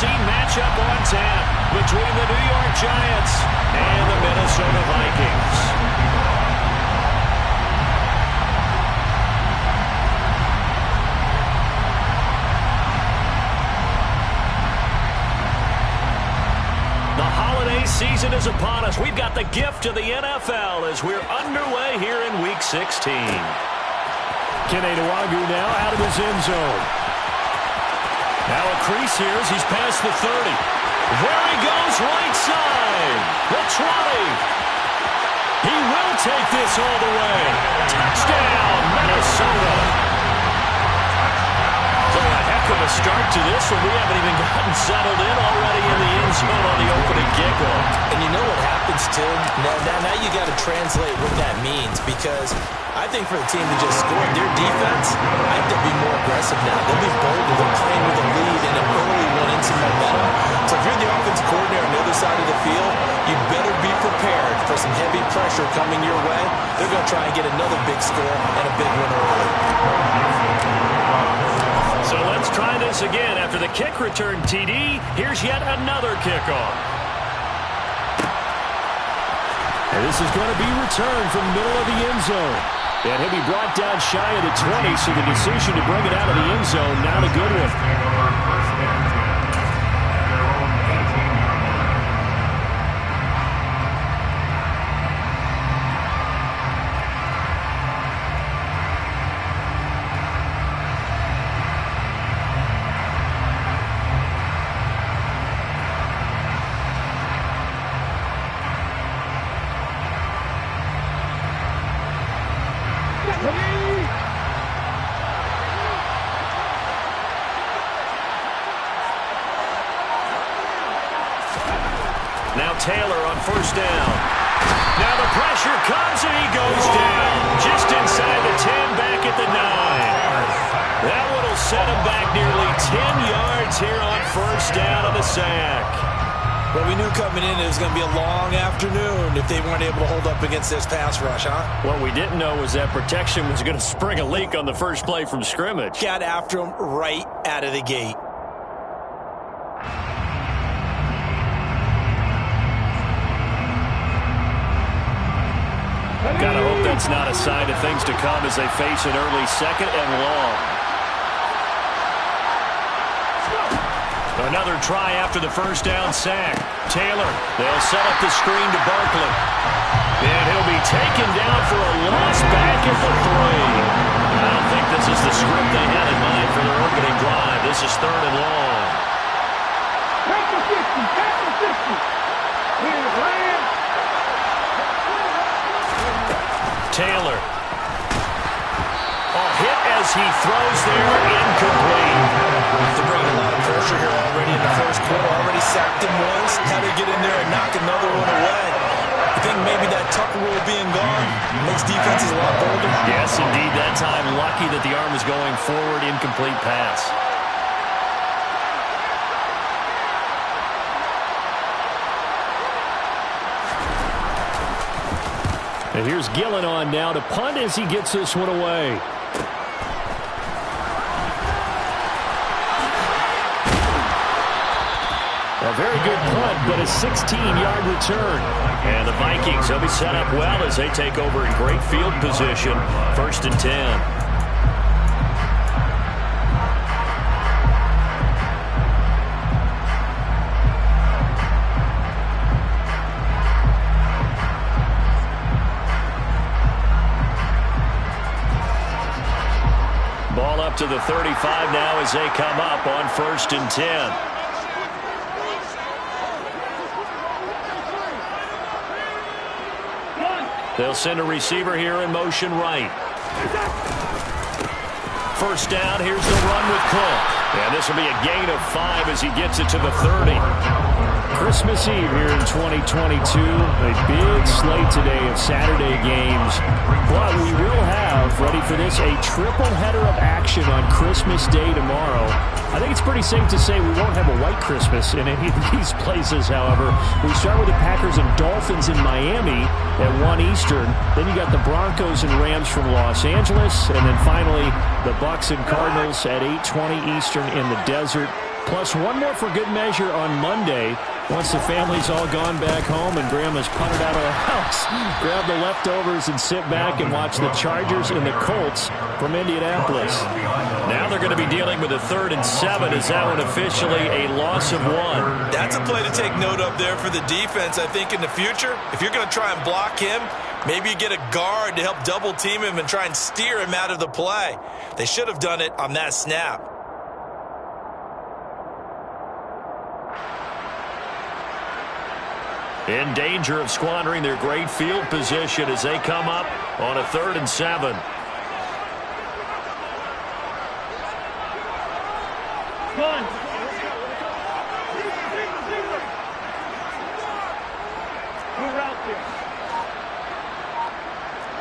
must-see matchup on tap between the New York Giants and the Minnesota Vikings. The holiday season is upon us. We've got the gift of the NFL as we're underway here in Week 16. Kene Nwangwu now out of his end zone. Now a crease here as he's past the 30. There he goes, right side. The 20. He will take this all the way. Touchdown, Minnesota. So a heck of a start to this one. We haven't even gotten settled in already in the end zone on the opening kickoff. And you know what happens, Tim? Now you got to translate what that means, because I think for the team to just score their defense, I think they'll be more aggressive now. They'll be bolder. They're playing with a lead and an early one into momentum. So if you're the offensive coordinator on the other side of the field, you better be prepared for some heavy pressure coming your way. They're going to try and get another big score and a big one early. So let's try this again. After the kick return TD, here's yet another kickoff. And this is going to be returned from the middle of the end zone. And he'll be brought down shy of the 20, so the decision to bring it out of the end zone, not a good one. Now Taylor on first down. Now the pressure comes and he goes down. Just inside the 10, back at the 9. That one will set him back nearly 10 yards here on first down on the sack. Well, we knew coming in it was going to be a long afternoon if they weren't able to hold up against this pass rush, huh? What we didn't know was that protection was going to spring a leak on the first play from scrimmage. Got after him right out of the gate. Gotta hope that's not a sign of things to come as they face an early second and long. Another try after the first down sack. Taylor, they'll set up the screen to Barkley. And he'll be taken down for a loss back at the 3. I don't think this is the script they had in mind for their opening drive. This is third and long. Take the 50, take the 50. Here's Lamb. Taylor. A hit as he throws there, incomplete. They're bringing a lot of pressure here already in the first quarter. Already sacked him once. How to get in there and knock another one away. I think maybe that Tucker rule being gone makes defenses a lot bolder. Yes, indeed. That time, lucky that the arm was going forward, incomplete pass. And here's Gillen on now to punt as he gets this one away. A very good punt, but a 16-yard return. And the Vikings, they'll be set up well as they take over in great field position. 1st and 10. Ball up to the 35 now as they come up on 1st and 10. They'll send a receiver here in motion right. First down, here's the run with Cook. And this will be a gain of 5 as he gets it to the 30. Christmas Eve here in 2022. A big slate today of Saturday games. But we will have, ready for this, a triple header of action on Christmas Day tomorrow. I think it's pretty safe to say we won't have a white Christmas in any of these places, however. We start with the Packers and Dolphins in Miami at 1 Eastern. Then you got the Broncos and Rams from Los Angeles. And then finally, the Bucs and Cardinals at 8:20 Eastern in the desert. Plus one more for good measure on Monday. Once the family's all gone back home and Grandma's punted out of the house, grab the leftovers and sit back and watch the Chargers and the Colts from Indianapolis. Now they're going to be dealing with a 3rd and 7. Is that one officially a loss of 1? That's a play to take note of there for the defense. I think in the future, if you're going to try and block him, maybe you get a guard to help double team him and try and steer him out of the play. They should have done it on that snap. In danger of squandering their great field position as they come up on a 3rd and 7. One. We're out there.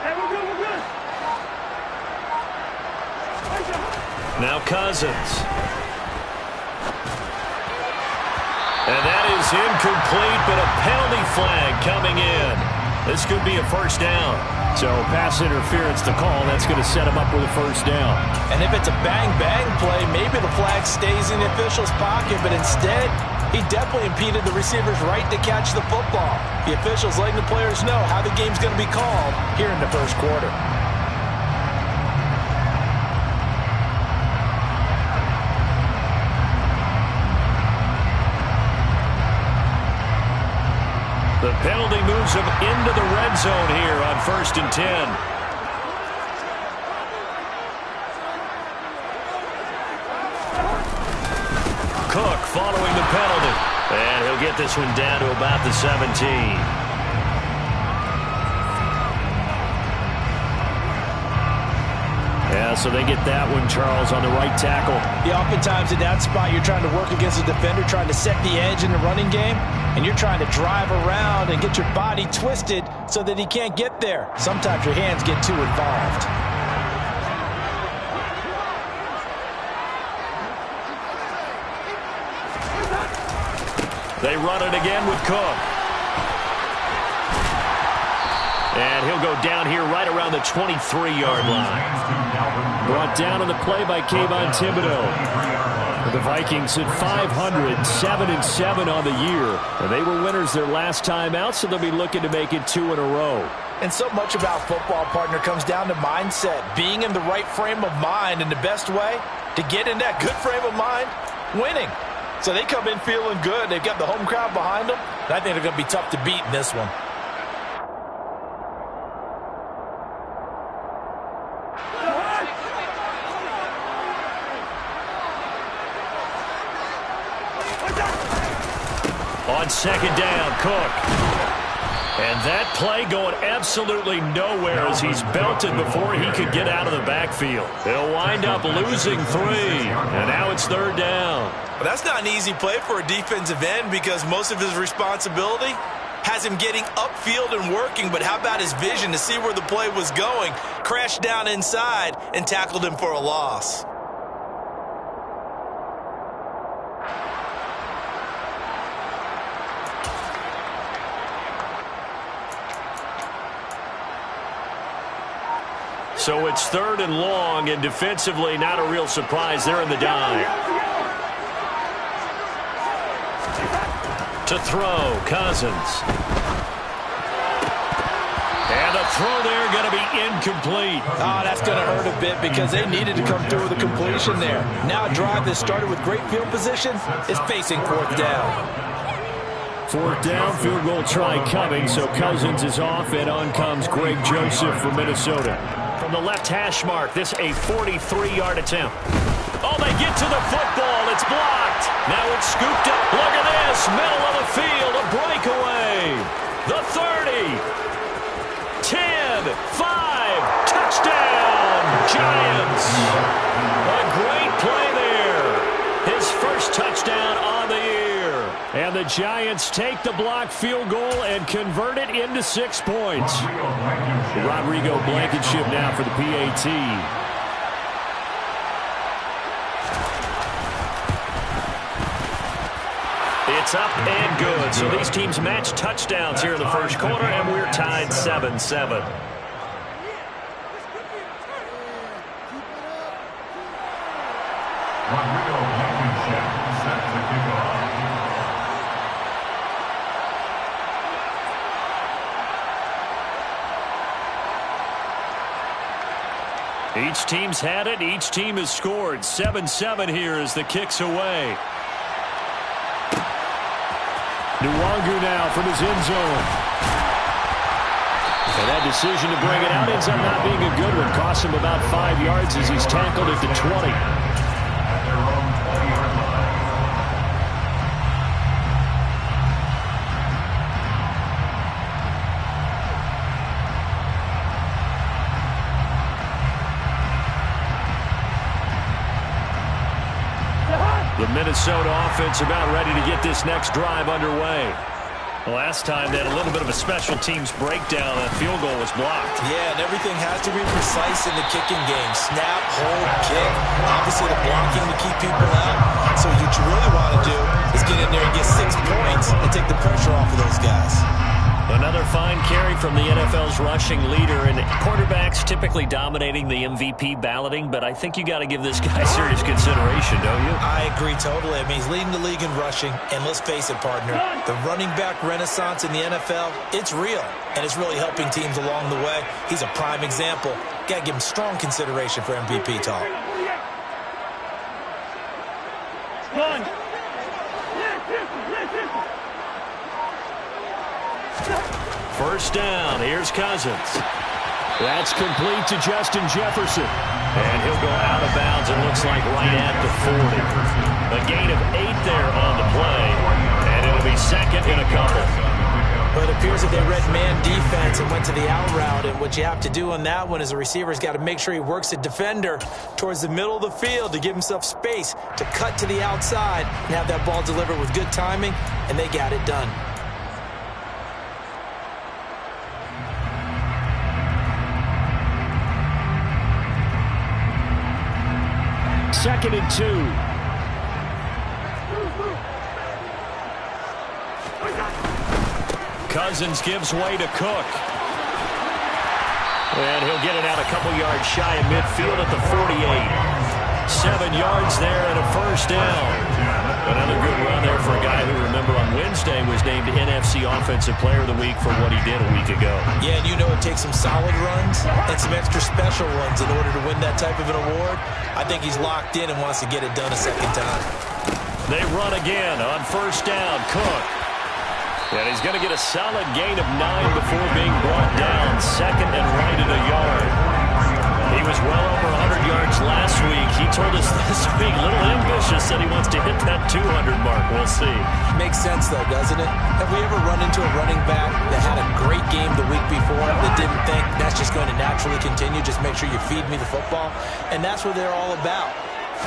Hey, we're good. Now Cousins. And that is incomplete, but a penalty flag coming in. This could be a first down. So pass interference to call. That's going to set him up with a first down. And if it's a bang-bang play, maybe the flag stays in the official's pocket, but instead, he definitely impeded the receiver's right to catch the football. The official's letting the players know how the game's going to be called here in the first quarter. The penalty moves him into the red zone here on 1st and 10. Cook following the penalty. And he'll get this one down to about the 17. Yeah, so they get that one, Charles, on the right tackle. Yeah, oftentimes in that spot, you're trying to work against a defender, trying to set the edge in the running game, and you're trying to drive around and get your body twisted so that he can't get there. Sometimes your hands get too involved. They run it again with Cook. And he'll go down here right around the 23-yard line. Brought down on the play by Kayvon Thibodeau. The Vikings at 500, 7-7 on the year. And they were winners their last time out, so they'll be looking to make it 2 in a row. And so much about football, partner, comes down to mindset. Being in the right frame of mind, and the best way to get in that good frame of mind, winning. So they come in feeling good. They've got the home crowd behind them. And I think they're going to be tough to beat in this one. On 2nd down, Cook. And that play going absolutely nowhere as he's belted before he could get out of the backfield. They'll wind up losing 3. And now it's 3rd down. But that's not an easy play for a defensive end because most of his responsibility has him getting upfield and working. But how about his vision to see where the play was going? Crashed down inside and tackled him for a loss. So it's 3rd and long, and defensively not a real surprise. They're in the dive. To throw, Cousins. And the throw there going to be incomplete. Oh, that's going to hurt a bit because they needed to come through with a completion there. Now a drive that started with great field position is facing 4th down. 4th down, field goal try coming, so Cousins is off, and on comes Greg Joseph from Minnesota. From the left hash mark, this a 43-yard attempt. Oh, they get to the football. It's blocked. Now it's scooped up. Look at this. Middle of the field, a breakaway. The 30. 10, 5, touchdown, Giants. A great play there. His first touchdown on the year. And the Giants take the block field goal and convert it into 6 points. Rodrigo Blankenship now for the PAT. It's up and good. So these teams match touchdowns here in the first quarter, and we're tied 7-7. Rodrigo Blankenship, Each team's had it. Each team has scored. 7-7 here as the kick's away. Nwangu now from his end zone. And that decision to bring it out ends up not being a good one. Costs him about 5 yards as he's tackled at the 20. The Minnesota offense about ready to get this next drive underway. Last time they had a little bit of a special teams breakdown. That field goal was blocked. Yeah, and everything has to be precise in the kicking game. Snap, hold, kick. Obviously the blocking to keep people out. So what you really want to do is get in there and get 6 points and take the pressure off of those guys. Another fine carry from the NFL's rushing leader, and quarterbacks typically dominating the MVP balloting, but I think you got to give this guy serious consideration, don't you? I agree totally. I mean, he's leading the league in rushing, and let's face it, partner, the running back renaissance in the NFL, it's real, and it's really helping teams along the way. He's a prime example. Got to give him strong consideration for MVP talk. Run. First down, here's Cousins. That's complete to Justin Jefferson. And he'll go out of bounds, it looks like right at the 40. A gain of 8 there on the play, and it'll be second in a couple. But it appears that they read man defense and went to the out route, and what you have to do on that one is the receiver's got to make sure he works the defender towards the middle of the field to give himself space to cut to the outside and have that ball delivered with good timing, and they got it done. Second and 2. Cousins gives way to Cook. And he'll get it out a couple yards shy of midfield at the 48. 7 yards there and a first down. Another good run there for a guy who, remember, on Wednesday was named NFC Offensive Player of the Week for what he did a week ago. Yeah, and you know it takes some solid runs and some extra special runs in order to win that type of an award. I think he's locked in and wants to get it done a second time. They run again on first down. Cook. And he's going to get a solid gain of 9 before being brought down. Second and right at a yard. He was well over 100 yards last week. He told us this week, a little ambitious, said he wants to hit that 200 mark. We'll see. Makes sense, though, doesn't it? Have we ever run into a running back that had a great game the week before that didn't think that's just going to naturally continue? Just make sure you feed me the football. And that's what they're all about.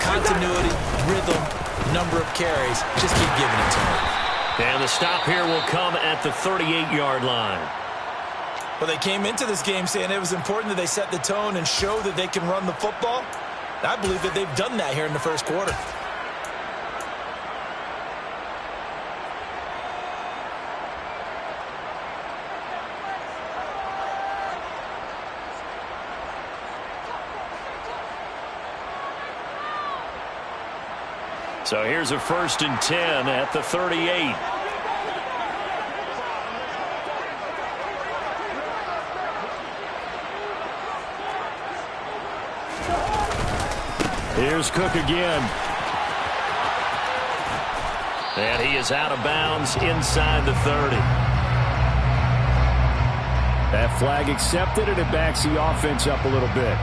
Continuity, rhythm, number of carries. Just keep giving it to him. And the stop here will come at the 38-yard line. Well, they came into this game saying it was important that they set the tone and show that they can run the football. I believe that they've done that here in the first quarter. So here's a 1st and 10 at the 38. Here's Cook again. And he is out of bounds inside the 30. That flag accepted, and it backs the offense up a little bit.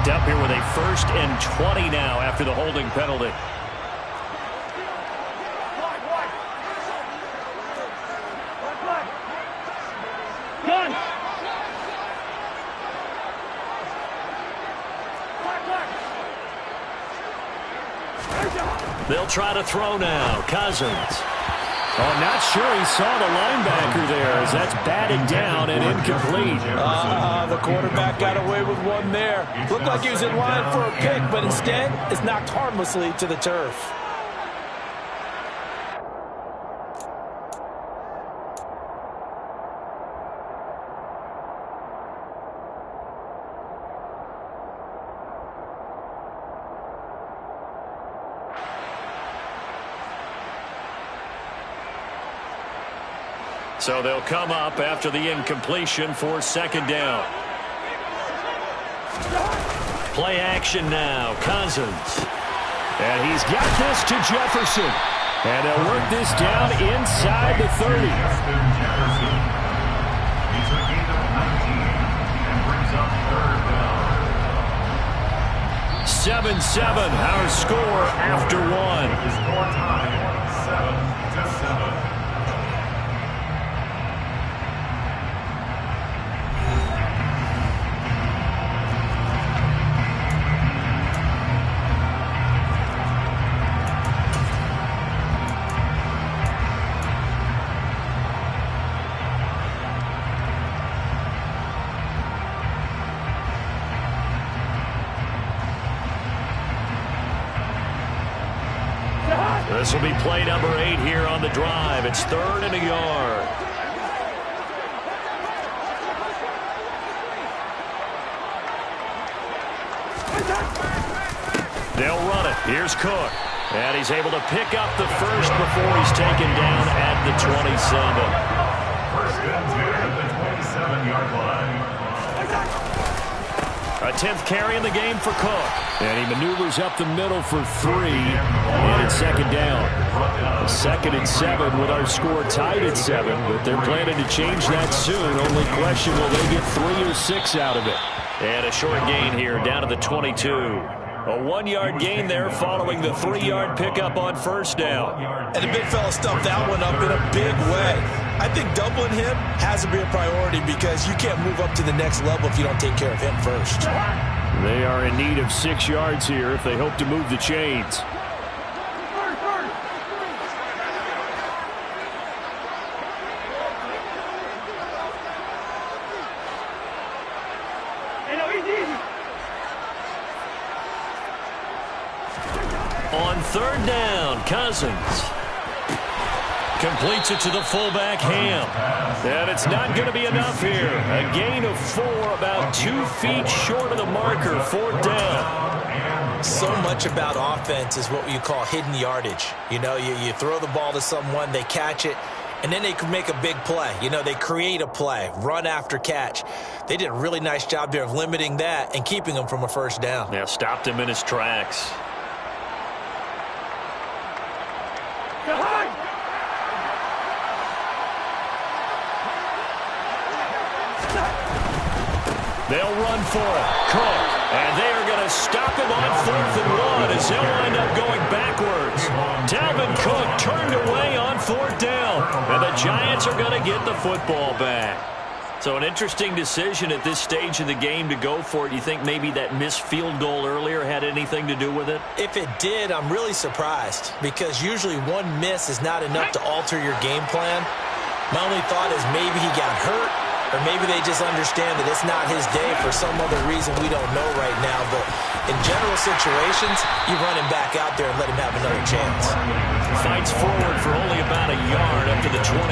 Up here with a 1st and 20 now after the holding penalty. They'll try to throw now. Cousins. Oh, I'm not sure he saw the linebacker there as that's batted down and incomplete. The quarterback got away with one there. Looked like he was in line for a pick, but instead it's knocked harmlessly to the turf. So they'll come up after the incompletion for second down. Play action now. Cousins. And he's got this to Jefferson. And they'll work this down inside the 30. 7-7, our score after one. Score time, 7-7. This will be play number 8 here on the drive. It's 3rd and a yard. They'll run it. Here's Cook. And he's able to pick up the first before he's taken down at the 27. First and 10 at the 27-yard line. A 10th carry in the game for Cook. And he maneuvers up the middle for 3. And it's second down. 2nd and 7 with our score tied at 7. But they're planning to change that soon. Only question, will they get 3 or 6 out of it? And a short gain here down to the 22. A 1-yard gain there following the 3-yard pickup on first down. And the big fella stuffed that one up in a big way. I think doubling him has to be a priority because you can't move up to the next level if you don't take care of him first. They are in need of 6 yards here if they hope to move the chains. On 3rd down, Cousins completes it to the fullback, Ham. And it's not going to be enough here. A gain of 4, about 2 feet short of the marker, 4th down. So much about offense is what you call hidden yardage. You know, you throw the ball to someone, they catch it, and then they can make a big play. You know, they create a play, run after catch. They did a really nice job there of limiting that and keeping him from a first down. Yeah, stopped him in his tracks. They'll run for it. Cook. And they are going to stop him on 4th and 1 as they'll wind up going backwards. Dalvin Cook turned away on 4th down. And the Giants are going to get the football back. So an interesting decision at this stage of the game to go for it. You think maybe that missed field goal earlier had anything to do with it? If it did, I'm really surprised because usually one miss is not enough to alter your game plan. My only thought is maybe he got hurt. Or maybe they just understand that it's not his day for some other reason we don't know right now. But in general situations, you run him back out there and let him have another chance. Fights forward for only about a yard up to the 21.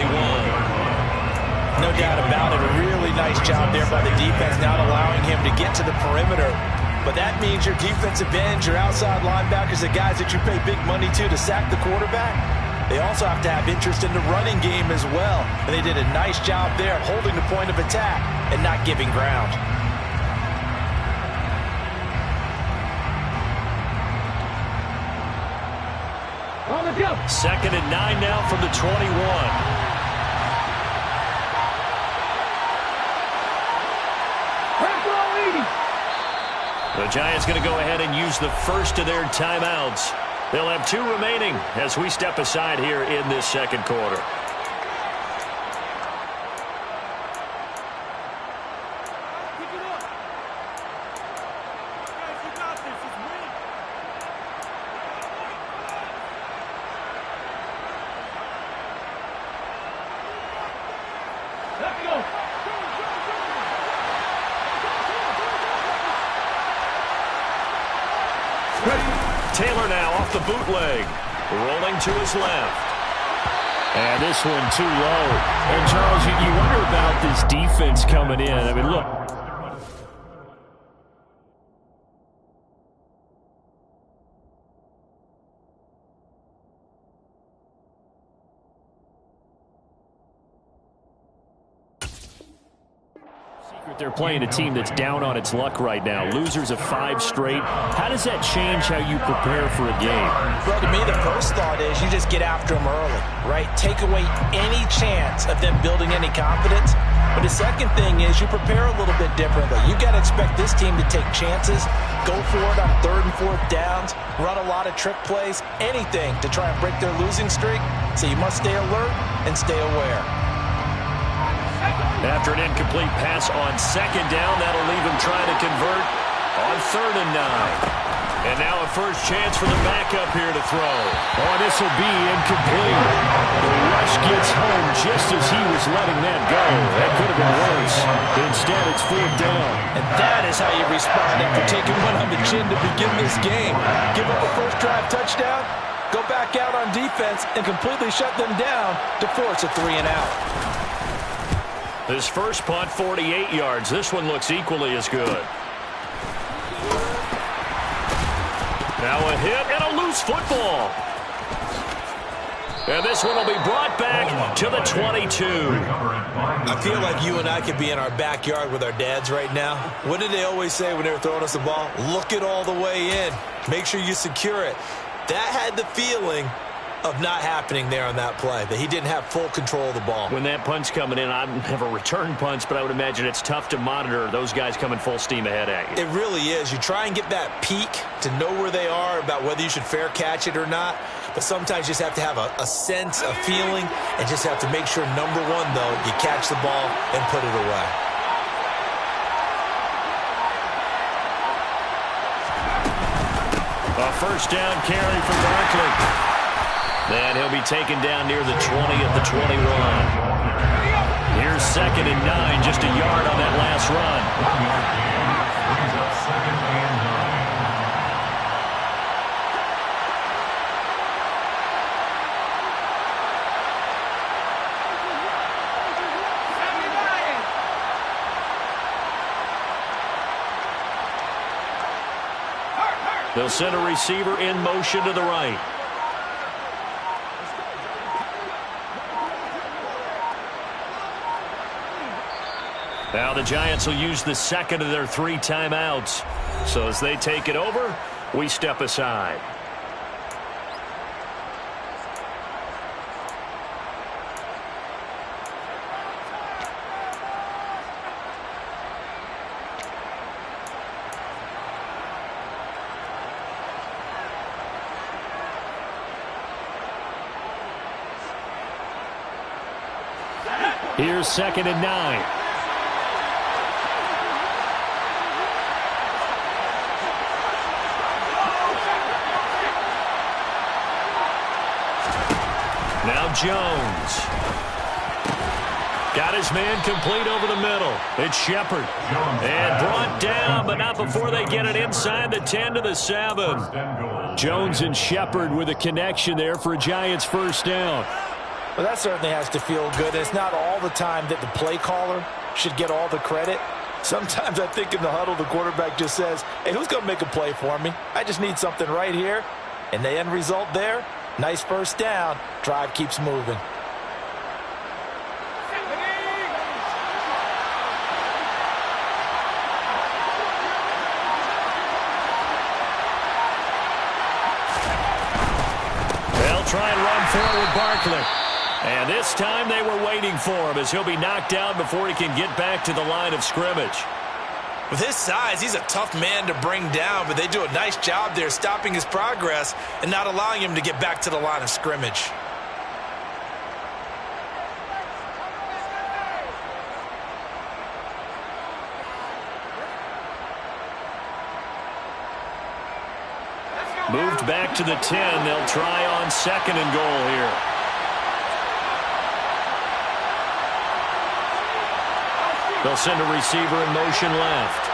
No doubt about it. A really nice job there by the defense, not allowing him to get to the perimeter. But that means your defensive ends, your outside linebackers, the guys that you pay big money to sack the quarterback, they also have to have interest in the running game as well. And they did a nice job there holding the point of attack and not giving ground. On the jump. 2nd and 9 now from the 21. The Giants going to go ahead and use the first of their timeouts. They'll have 2 remaining as we step aside here in this second quarter. Taylor now off the bootleg, rolling to his left. And this one too low. And Charles, you wonder about this defense coming in. I mean, look. They're playing a team that's down on its luck right now. Losers of 5 straight. How does that change how you prepare for a game? Well, to me, the first thought is you just get after them early, right? Take away any chance of them building any confidence. But the second thing is you prepare a little bit differently. You got to expect this team to take chances, go for it on 3rd and 4th downs, run a lot of trick plays, anything to try and break their losing streak. So you must stay alert and stay aware. After an incomplete pass on 2nd down, that'll leave him trying to convert on 3rd and 9. And now a first chance for the backup here to throw. Oh, this will be incomplete. The rush gets home just as he was letting that go. That could have been worse. Instead, it's 4th down. And that is how you respond after taking one on the chin to begin this game. Give up a first drive touchdown, go back out on defense, and completely shut them down to force a 3-and-out. His first punt, 48 yards. This one looks equally as good. Now a hit and a loose football. And this one will be brought back to the 22. I feel like you and I could be in our backyard with our dads right now. What did they always say when they were throwing us the ball? Look it all the way in. Make sure you secure it. That had the feeling of not happening there on that play, that he didn't have full control of the ball. When that punt's coming in, I've never returned punts, but I would imagine it's tough to monitor those guys coming full steam ahead at you. It really is. You try and get that peek to know where they are, about whether you should fair catch it or not, but sometimes you just have to have a sense, a feeling, and just have to make sure, number one, though, you catch the ball and put it away. A first down carry for Barkley. And he'll be taken down near the 20 at the 21. Here's 2nd and 9, just a yard on that last run. Brings up 2nd and 9. They'll send a receiver in motion to the right. Now the Giants will use the 2nd of their 3 timeouts. So as they take it over, we step aside. Here's 2nd and 9. Now Jones. Got his man complete over the middle. It's Shepard. And brought down, but not before they get it inside the 10 to the 7. Jones and Shepard with a connection there for a Giants first down. Well, that certainly has to feel good. It's not all the time that the play caller should get all the credit. Sometimes I think in the huddle, the quarterback just says, hey, who's going to make a play for me? I just need something right here. And the end result there, nice first down. Drive keeps moving. They'll try and run forward Barkley. And this time they were waiting for him as he'll be knocked down before he can get back to the line of scrimmage. With his size, he's a tough man to bring down, but they do a nice job there stopping his progress and not allowing him to get back to the line of scrimmage. Moved back to the 10. They'll try on 2nd and goal here. They'll send a receiver in motion left.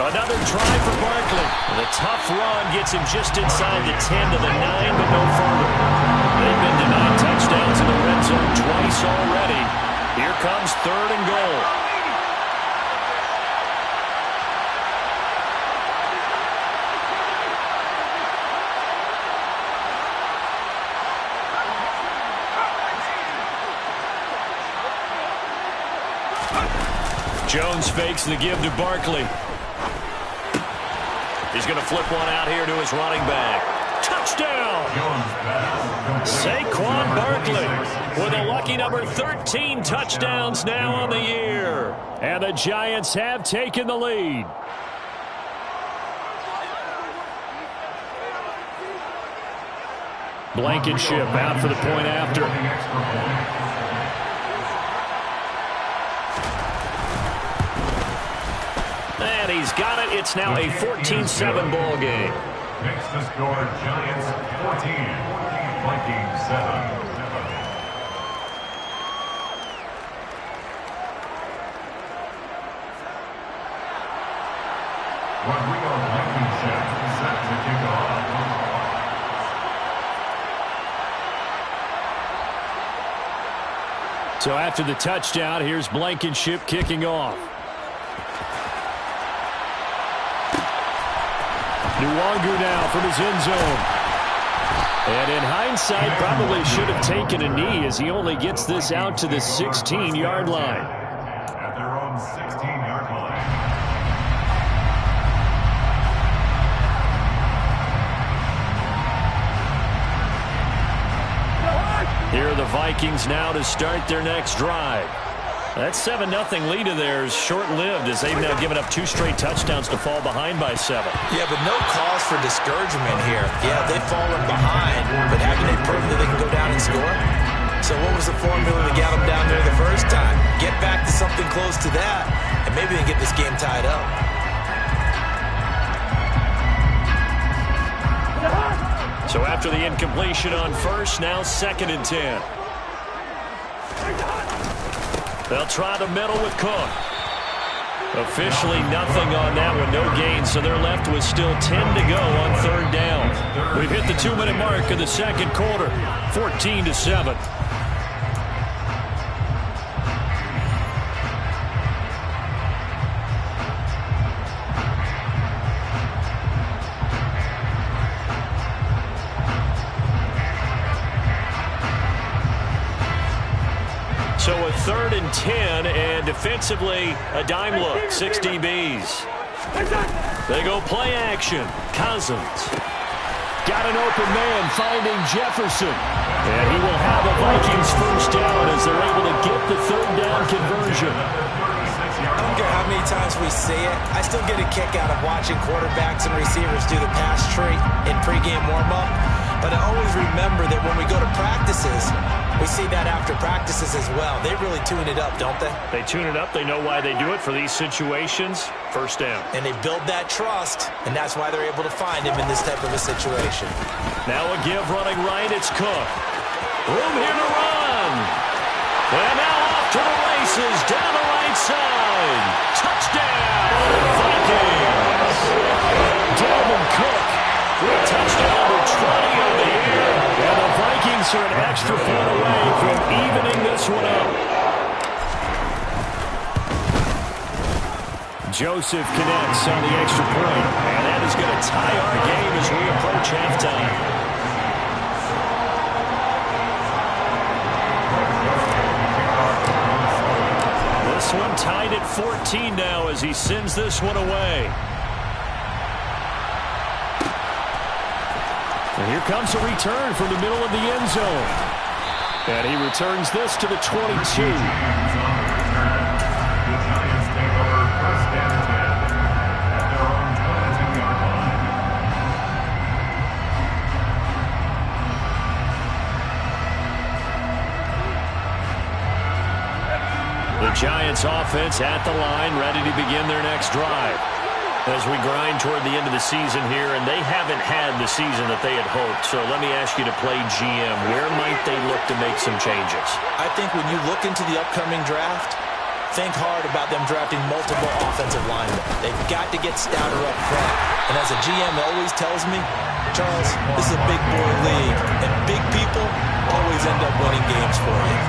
Another try for Barkley. And a tough run gets him just inside the 10 to the 9, but no further. They've been denied touchdowns in the red zone twice already. Here comes 3rd and goal. Jones fakes the give to Barkley. He's going to flip one out here to his running back. Touchdown! Saquon Barkley with a lucky number 13 touchdowns now on the year. And the Giants have taken the lead. Blankenship out for the point after. And he's got it. It's now a 14-7 ball game. Next to score, Giants 14, Vikings 7. Rodrigo Blankenship set to kick off. So after the touchdown, here's Blankenship kicking off. Nwangu now from his end zone. And in hindsight, probably should have taken a knee as he only gets this out to the 16-yard line. At their own 16-yard line. Here are the Vikings now to start their next drive. That 7-0 lead of theirs short-lived as they've now given up 2 straight touchdowns to fall behind by 7. Yeah, but no cause for discouragement here. Yeah, they've fallen behind, but haven't they proven that they can go down and score? So what was the formula to get them down there the first time? Get back to something close to that, and maybe they get this game tied up. So after the incompletion on first, now 2nd and 10. They'll try the middle with Cook. Officially nothing on that one, no gain, so they're left with still 10 to go on 3rd down. We've hit the 2-minute mark of the 2nd quarter, 14-7. So a 3rd and 10, and defensively, a dime look, 6 DBs. They go play action. Cousins. Got an open man finding Jefferson. And he will have a Vikings first down as they're able to get the 3rd down conversion. I don't care how many times we see it. I still get a kick out of watching quarterbacks and receivers do the pass tree in pregame warm-up. But I always remember that when we go to practices, we see that after practices as well. They really tune it up, don't they? They tune it up. They know why they do it for these situations. First down. And they build that trust, and that's why they're able to find him in this type of a situation. Now a give running right. It's Cook. Room here to run. And now off to the races down the right side. Touchdown, Vikings. Dalvin Cook with a touchdown number 20 on the year. And the Vikings are an extra point away from evening this one up. Joseph connects on the extra point. And that is going to tie our game as we approach halftime. This one tied at 14 now as he sends this one away. And here comes a return from the middle of the end zone. And he returns this to the 22. The Giants offense at the line, ready to begin their next drive. As we grind toward the end of the season here, and they haven't had the season that they had hoped. So let me ask you to play GM. Where might they look to make some changes? I think when you look into the upcoming draft, think hard about them drafting multiple offensive linemen. They've got to get stouter up front. And as a GM always tells me, Charles, this is a big boy league, and big people always end up winning games for you.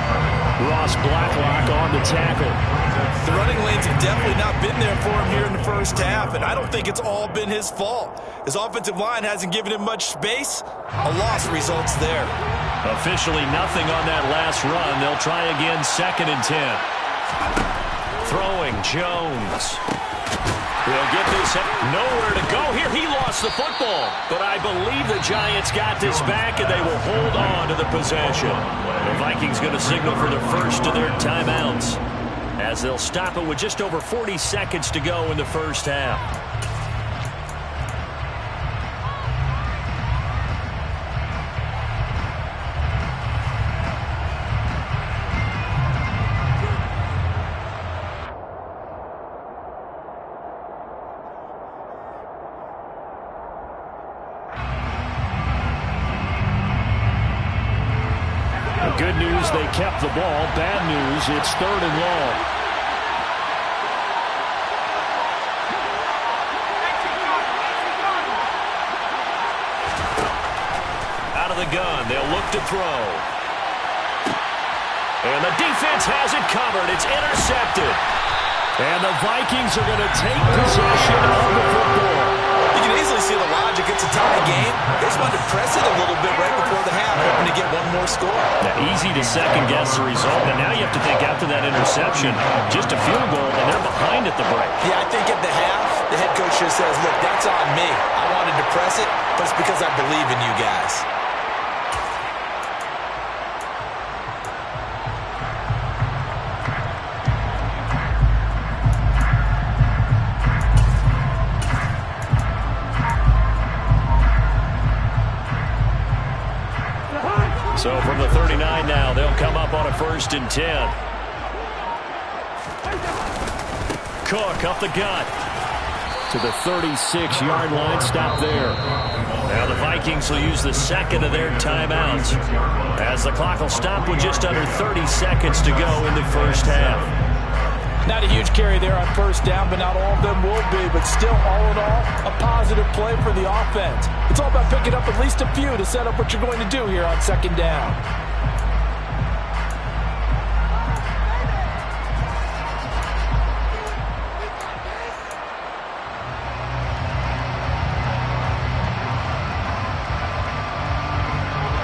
Ross Blacklock on the tackle. The running lanes have definitely not been there for him here in the first half, and I don't think it's all been his fault. His offensive line hasn't given him much space. A loss results there. Officially nothing on that last run. They'll try again, 2nd and 10. Throwing Jones. He'll get this nowhere to go here. He lost the football, but I believe the Giants got this back, and they will hold on to the possession. The Vikings going to signal for the first of their timeouts, as they'll stop it with just over 40 seconds to go in the first half. Good news, they kept the ball. Bad news, it's 3rd and long. Out of the gun, they'll look to throw. And the defense has it covered. It's intercepted. And the Vikings are going to take possession of the football. You can easily see the logic. It's a tie game. They just wanted to press it a little bit right before the half, hoping to get one more score. Now, easy to second-guess the result, but now you have to think after that interception, just a field goal, and they're behind at the break. Yeah, I think at the half, the head coach just says, look, that's on me. I wanted to press it, but it's because I believe in you guys. So from the 39 now, they'll come up on a 1st and 10. Cook up the gut to the 36-yard line. Stop there. Now the Vikings will use the second of their timeouts, as the clock will stop with just under 30 seconds to go in the first half. Not a huge carry there on 1st down, but not all of them will be. But still, all in all, a positive play for the offense. It's all about picking up at least a few to set up what you're going to do here on 2nd down.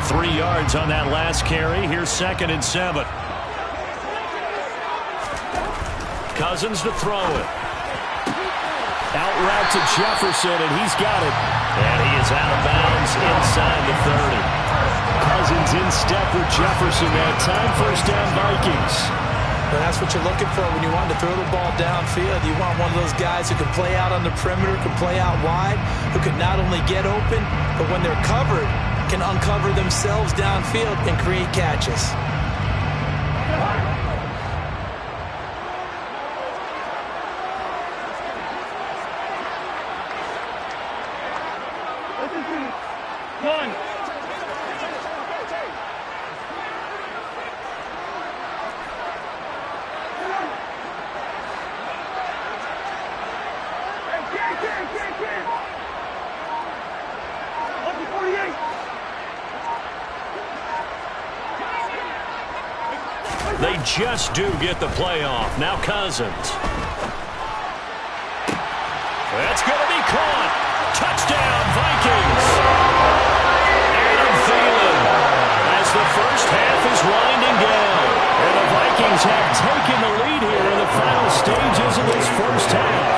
Three yards on that last carry. Here's 2nd and 7. Cousins to throw it. Out route to Jefferson, and he's got it. And he is out of bounds inside the 30. Cousins in step with Jefferson that time. 1st down Vikings. Well, that's what you're looking for when you want to throw the ball downfield. You want one of those guys who can play out on the perimeter, can play out wide, who can not only get open, but when they're covered, can uncover themselves downfield and create catches. They just do get the playoff. Now Cousins. That's going to be caught. Touchdown, Vikings. Adam Thielen, as the first half is winding down. And the Vikings have taken the lead here in the final stages of this first half.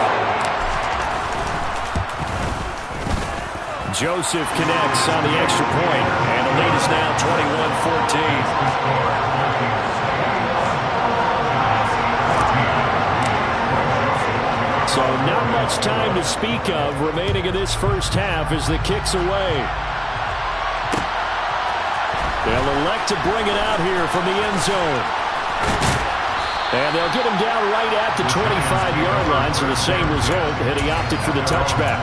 Joseph connects on the extra point, and the lead is now 21-14. So not much time to speak of remaining in this first half as the kick's away. They'll elect to bring it out here from the end zone. And they'll get him down right at the 25-yard line, so the same result, and he opted for the touchback.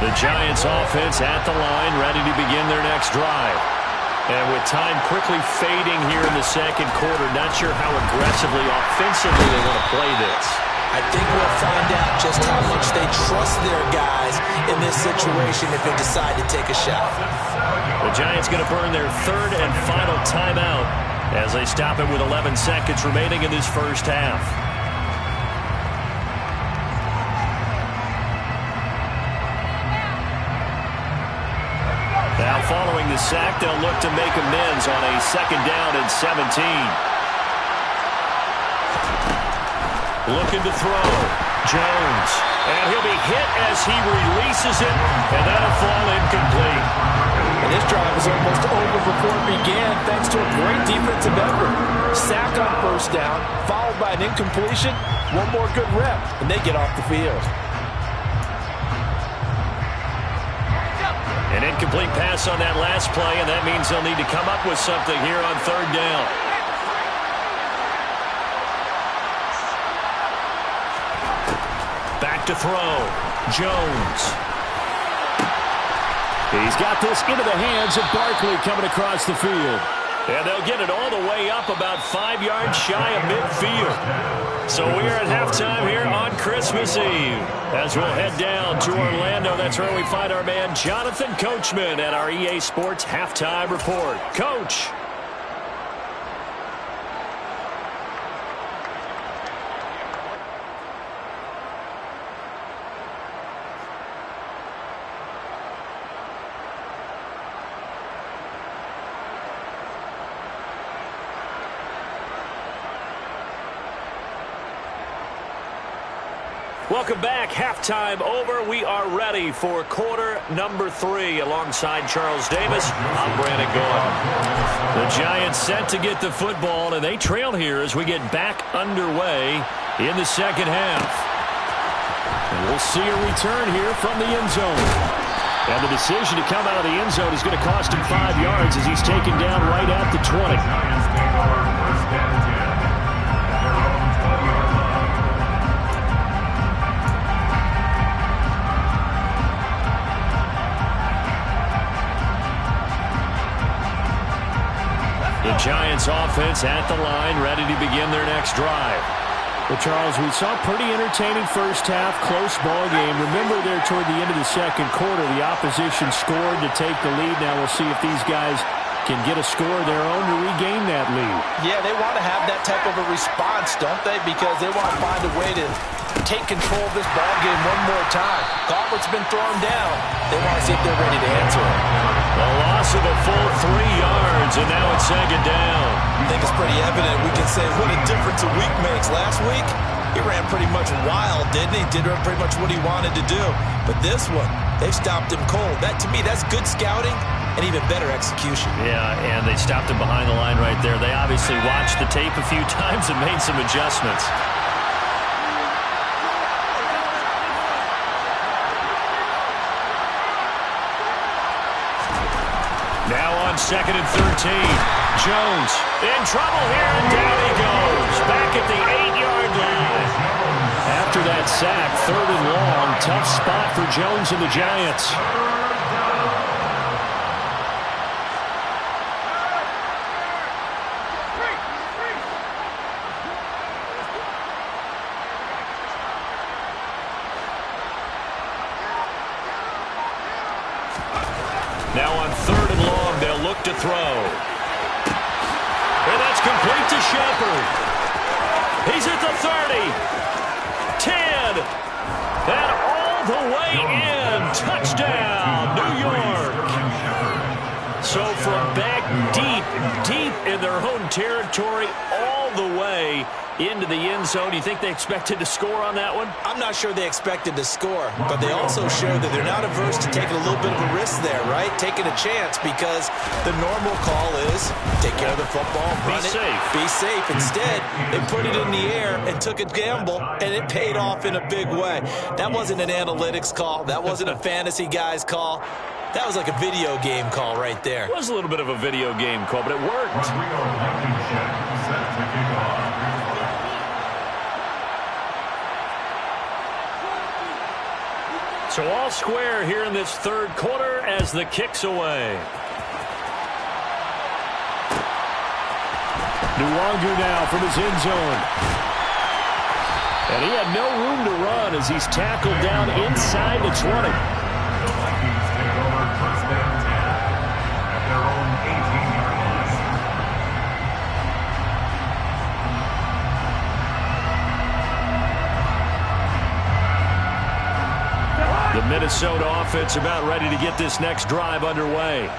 The Giants offense at the line, ready to begin their next drive. And with time quickly fading here in the second quarter, not sure how aggressively, offensively they want to play this. I think we'll find out just how much they trust their guys in this situation if they decide to take a shot. The Giants going to burn their 3rd and final timeout as they stop it with 11 seconds remaining in this first half. Now following the sack, they'll look to make amends on a 2nd down and 17. Looking to throw. Jones. And he'll be hit as he releases it, and that'll fall incomplete. And this drive was almost over before it began thanks to a great defensive effort. Sack on 1st down, followed by an incompletion. One more good rep, and they get off the field. An incomplete pass on that last play, and that means they'll need to come up with something here on 3rd down. Back to throw. Jones. He's got this into the hands of Barkley coming across the field. And they'll get it all the way up about 5 yards shy of midfield. So we are at halftime here on Christmas Eve. As we'll head down to Orlando, that's where we find our man Jonathan Coachman at our EA Sports Halftime Report. Coach. Welcome back. Halftime over. We are ready for quarter number 3 alongside Charles Davis. I'm Brandon Gaudin. The Giants set to get the football, and they trail here as we get back underway in the 2nd half. And we'll see a return here from the end zone. And the decision to come out of the end zone is going to cost him 5 yards as he's taken down right at the 20. The Giants offense at the line, ready to begin their next drive. Well, Charles, we saw a pretty entertaining first half, close ball game. Remember there toward the end of the 2nd quarter, the opposition scored to take the lead. Now we'll see if these guys can get a score of their own to regain that lead. Yeah, they want to have that type of a response, don't they? Because they want to find a way to take control of this ball game one more time. Gauntlet's been thrown down. They want to see if they're ready to answer it. A loss of a full 3 yards, and now it's 2nd down. I think it's pretty evident. We can say what a difference a week makes. Last week, he ran pretty much wild, didn't he? Did pretty much what he wanted to do. But this one, they've stopped him cold. That, to me, that's good scouting and even better execution. Yeah, and they stopped him behind the line right there. They obviously watched the tape a few times and made some adjustments. Now on 2nd and 13. Jones in trouble here, and down he goes. Back at the 8-yard line. After that sack, 3rd and long. Tough spot for Jones and the Giants. Now on 3rd and long, they'll look to throw. And that's complete to Shepard. He's at the 30. 10. And all the way in. Touchdown, New York. So from back deep in their own territory, all the way into the end zone. Do you think they expected to score on that one? I'm not sure they expected to score, but they also showed that they're not averse to taking a little bit of a risk there, right? Taking a chance, because the normal call is take care of the football, run it, be safe. Instead, they put it in the air and took a gamble, and it paid off in a big way. That wasn't an analytics call. That wasn't a fantasy guy's call. That was like a video game call right there. It was a little bit of a video game call, but it worked. So all square here in this 3rd quarter as the kick's away. Nwangu now from his end zone. And he had no room to run as he's tackled down inside the 20. The Minnesota offense about ready to get this next drive underway.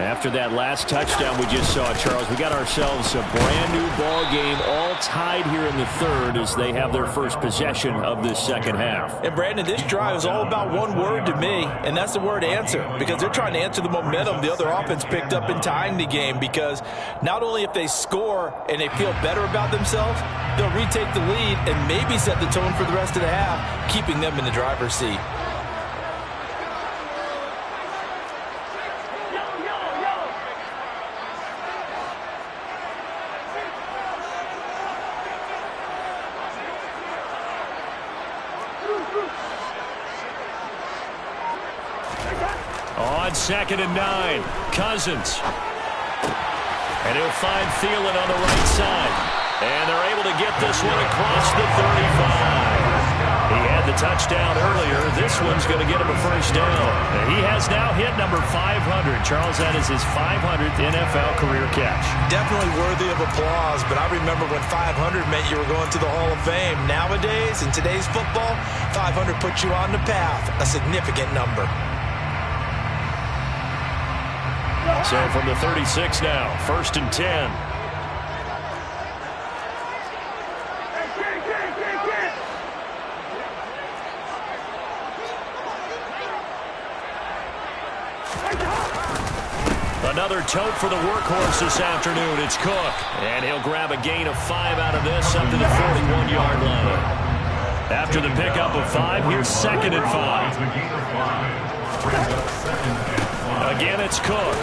After that last touchdown we just saw, Charles, we got ourselves a brand new ball game, all tied here in the third as they have their first possession of this second half. And Brandon, this drive is all about one word to me, and that's the word answer, because they're trying to answer the momentum the other offense picked up in tying the game, because not only if they score and they feel better about themselves, they'll retake the lead and maybe set the tone for the rest of the half, keeping them in the driver's seat. On 2nd and 9, Cousins. And he'll find Thielen on the right side. And they're able to get this one across the 35. He had the touchdown earlier. This one's going to get him a first down. And he has now hit number 500. Charles, that is his 500th NFL career catch. Definitely worthy of applause, but I remember when 500 meant you were going to the Hall of Fame. Nowadays, in today's football, 500 puts you on the path, a significant number. So from the 36 now, 1st and 10. Another tote for the workhorse this afternoon. It's Cook. And he'll grab a gain of 5 out of this up to the 41-yard line. After the pickup of 5, here's 2nd and 5. Again, it's Cook.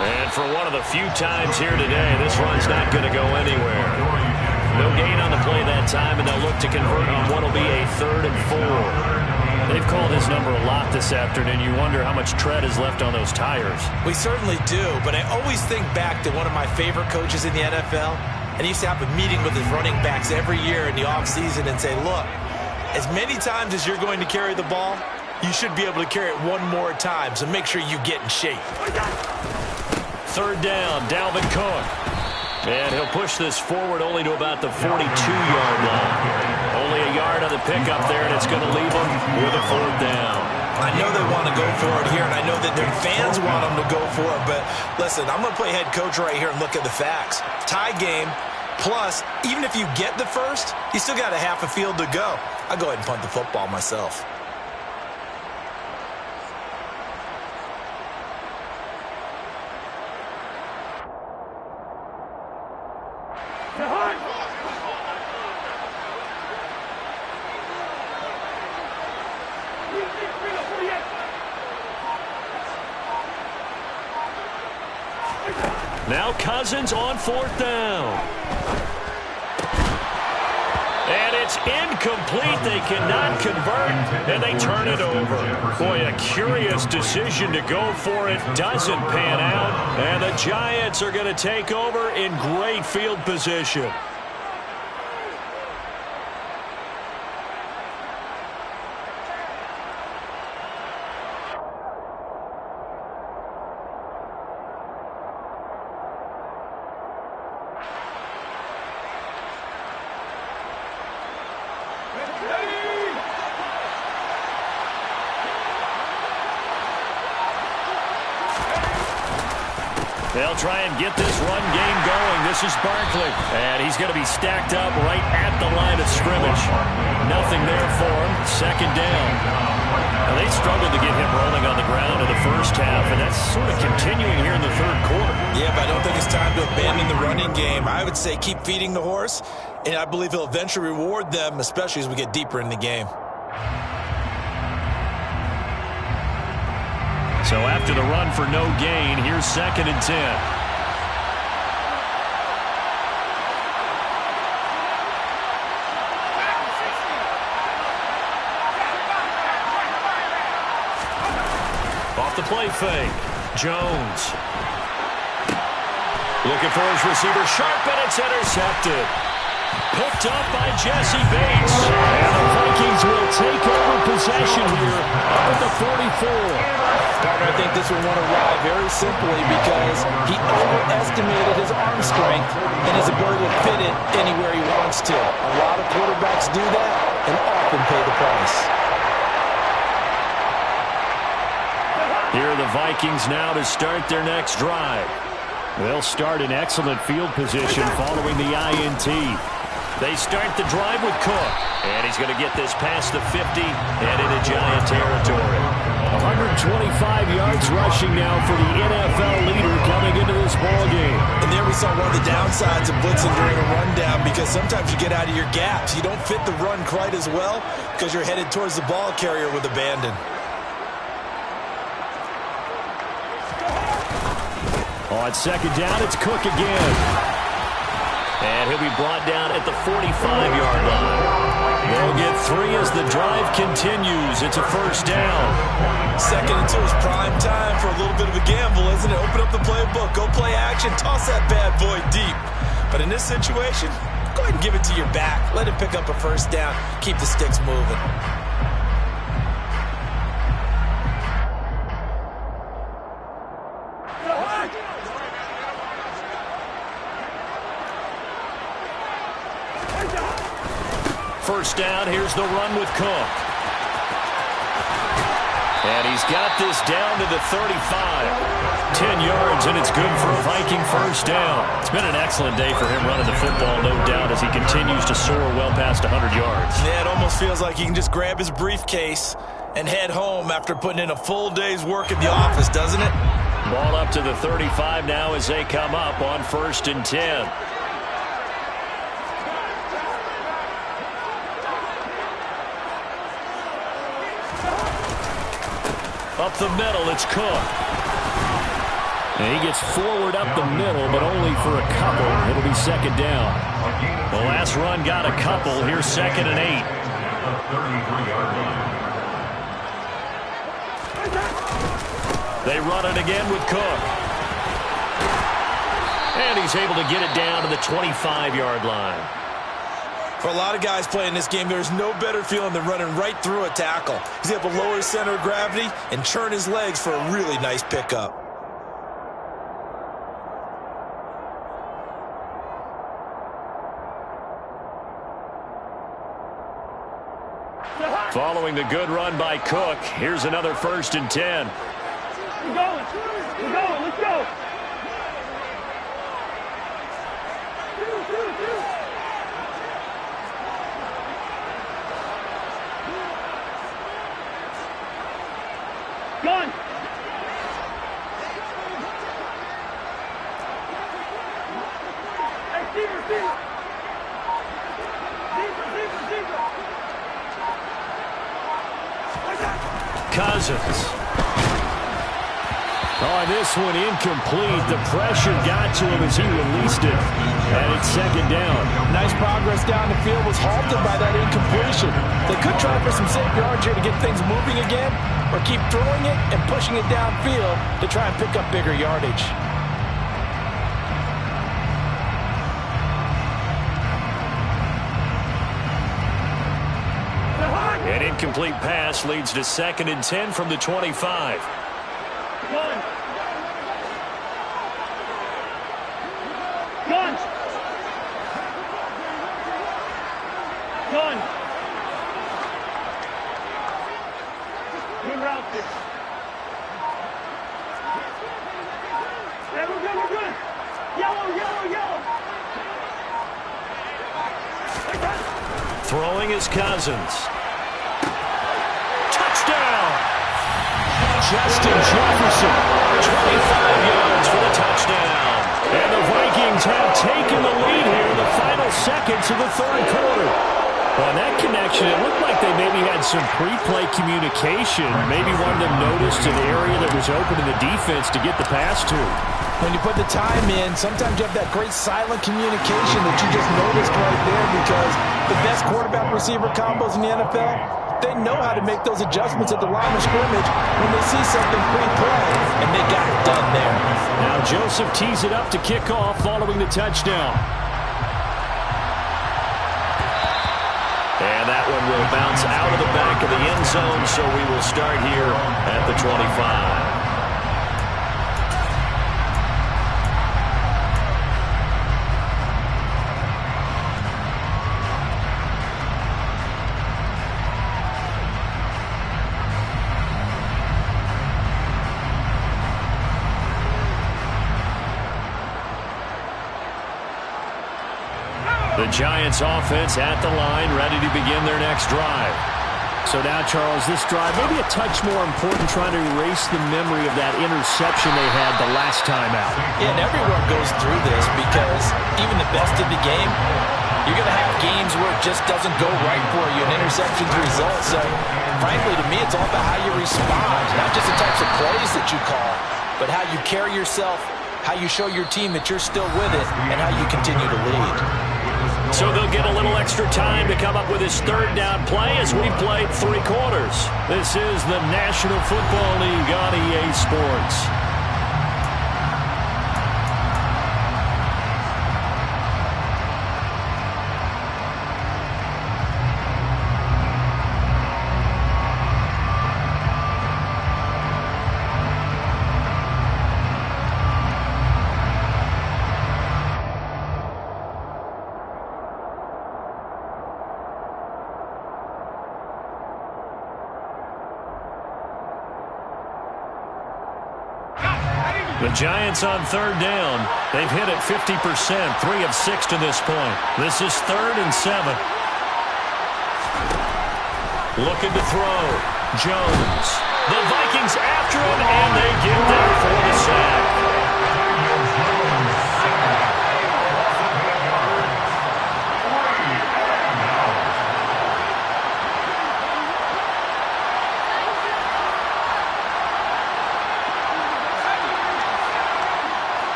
And for one of the few times here today, this run's not going to go anywhere. No gain on the play that time, and they'll look to convert on what will be a 3rd and 4. They've called his number a lot this afternoon. You wonder how much tread is left on those tires. We certainly do, but I always think back to one of my favorite coaches in the NFL, and he used to have a meeting with his running backs every year in the offseason and say, look, as many times as you're going to carry the ball, you should be able to carry it one more time, so make sure you get in shape. 3rd down, Dalvin Cook. And he'll push this forward only to about the 42-yard line. Only a yard on the pickup there, and it's going to leave them with a 4th down. I know they want to go for it here, and I know that their fans want them to go for it, but listen, I'm going to play head coach right here and look at the facts. Tie game, plus, even if you get the first, you still got a half a field to go. I'll go ahead and punt the football myself. Now Cousins on 4th down. And it's incomplete. They cannot convert, and they turn it over. Boy, a curious decision to go for it. Doesn't pan out, and the Giants are going to take over in great field position. They'll try and get this run game going. This is Barkley. And he's going to be stacked up right at the line of scrimmage. Nothing there for him. 2nd down. Now, they struggled to get him rolling on the ground in the first half, and that's sort of continuing here in the 3rd quarter. Yeah, but I don't think it's time to abandon the running game. I would say keep feeding the horse, and I believe he'll eventually reward them, especially as we get deeper in the game. So after the run for no gain, here's 2nd and 10. Off the play fake. Jones. Looking for his receiver. Sharp, and it's intercepted. Picked up by Jesse Bates. And the Vikings will take over possession here up at the 44. Partner, I think this will want to ride very simply because he overestimated his arm strength and his ability to fit it anywhere he wants to. A lot of quarterbacks do that and often pay the price. Here are the Vikings now to start their next drive. They'll start in excellent field position following the INT. They start the drive with Cook. And he's going to get this past the 50 and into Giant territory. 125 yards rushing now for the NFL leader coming into this ball game. And there we saw one of the downsides of blitzing during a rundown, because sometimes you get out of your gaps. You don't fit the run quite as well because you're headed towards the ball carrier with abandon. On second down, it's Cook again. And he'll be brought down at the 45-yard line. They'll get 3 as the drive continues. It's a first down. Second and 2 is prime time for a little bit of a gamble, isn't it? Open up the playbook, go play action, toss that bad boy deep. But in this situation, go ahead and give it to your back. Let him pick up a first down. Keep the sticks moving. First down, here's the run with Cook. And he's got this down to the 35. 10 yards, and it's good for Viking first down. It's been an excellent day for him running the football, no doubt, as he continues to soar well past 100 yards. Yeah, it almost feels like he can just grab his briefcase and head home after putting in a full day's work at the office, doesn't it? Ball up to the 35 now as they come up on 1st and 10. Up the middle, it's Cook. And he gets forward up the middle, but only for a couple. It'll be second down. The last run got a couple. Here's 2nd and 8. They run it again with Cook. And he's able to get it down to the 25-yard line. For a lot of guys playing this game, there's no better feeling than running right through a tackle. He's able to lower his center of gravity and churn his legs for a really nice pickup. Following the good run by Cook, here's another 1st and 10. We're going. We're going. Let's go. Gun. Hey, receiver. Cousins. Oh, this one incomplete. The pressure got to him as he released it. And it's second down. Nice progress down the field was halted by that incompletion. They could try for some safe yards here to get things moving again, or keep throwing it and pushing it downfield to try and pick up bigger yardage. An incomplete pass leads to 2nd and 10 from the 25. Gun. Gun. Gun. Good route there. Yeah, we're good, we're good. Yellow, yellow, yellow. Throwing is Cousins. Touchdown! Justin Jefferson, 25 yards for the touchdown. And the Vikings have taken the lead here in the final seconds of the 3rd quarter. On that connection, it looked like they maybe had some pre-play communication. Maybe one of them noticed an area that was open to the defense to get the pass to. When you put the time in, sometimes you have that great silent communication that you just noticed right there, because the best quarterback-receiver combos in the NFL, they know how to make those adjustments at the line of scrimmage when they see something pre-play, and they got it done there. Now Joseph tees it up to kick off following the touchdown. And that one will bounce out of the back of the end zone, so we will start here at the 25. The Giants offense at the line, ready to begin their next drive. So now, Charles, this drive may be a touch more important, trying to erase the memory of that interception they had the last time out. Yeah, and everyone goes through this because even the best of the game, you're going to have games where it just doesn't go right for you, and interceptions result. So, frankly, to me, it's all about how you respond, not just the types of plays that you call, but how you carry yourself, how you show your team that you're still with it, and how you continue to lead. So they'll get a little extra time to come up with his third down play as we've played 3 quarters. This is the National Football League on EA Sports. The Giants on third down. They've hit it 50%, 3 of 6 to this point. This is 3rd and 7. Looking to throw. Jones. The Vikings after him, and they get there for the sack.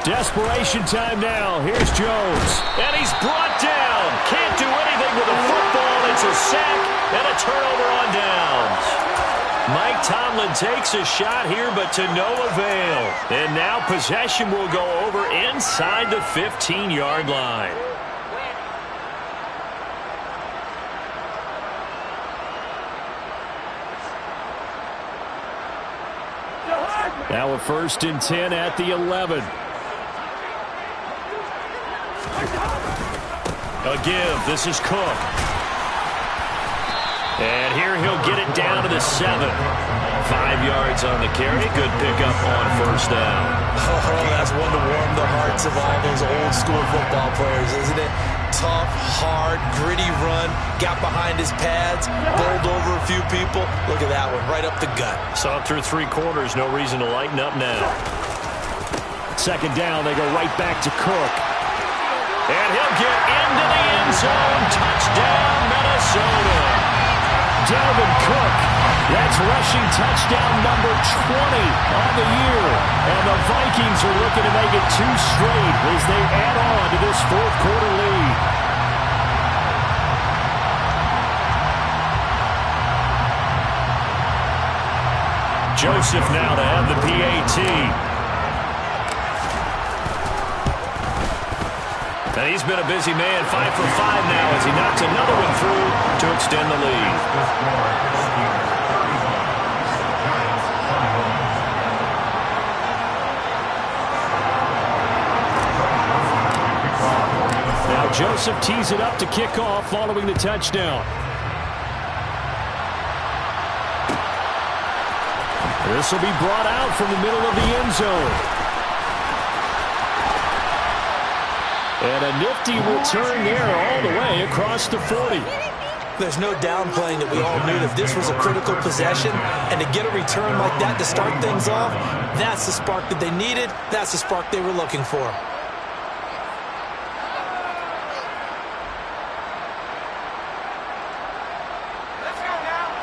Desperation time now. Here's Jones. And he's brought down. Can't do anything with a football. It's a sack and a turnover on downs. Mike Tomlin takes a shot here, but to no avail. And now possession will go over inside the 15-yard line. Now a 1st and 10 at the 11. A give. This is Cook. And here he'll get it down to the 7. 5 yards on the carry. Good pickup on 1st down. Oh, that's one to warm the hearts of all those old school football players, isn't it? Tough, hard, gritty run. Got behind his pads. Bowled over a few people. Look at that one. Right up the gut. Saw through 3 quarters. No reason to lighten up now. 2nd down. They go right back to Cook. And he'll get into the end zone. Touchdown, Minnesota. Dalvin Cook. That's rushing touchdown number 20 on the year. And the Vikings are looking to make it 2 straight as they add on to this 4th quarter lead. Joseph now to have the PAT. And he's been a busy man, 5 for 5 now as he knocks another one through to extend the lead. Now Joseph tees it up to kick off following the touchdown. This will be brought out from the middle of the end zone. And a nifty return there all the way across the 40. There's no downplaying that we all knew that this was a critical possession, and to get a return like that to start things off, that's the spark that they needed. That's the spark they were looking for.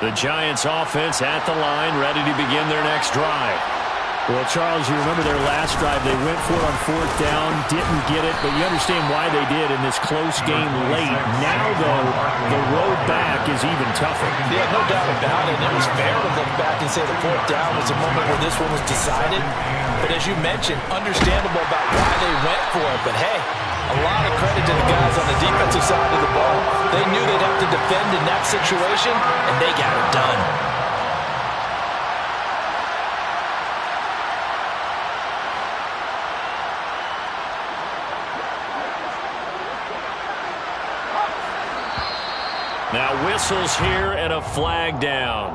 The Giants offense at the line, ready to begin their next drive. Well, Charles, you remember their last drive. They went for it on 4th down, didn't get it, but you understand why they did in this close game late. Now, though, the road back is even tougher. Yeah, no doubt about it. It was fair to look back and say the 4th down was a moment where this one was decided. But as you mentioned, understandable about why they went for it. But, hey, a lot of credit to the guys on the defensive side of the ball. They knew they'd have to defend in that situation, and they got it done. Now whistles here and a flag down.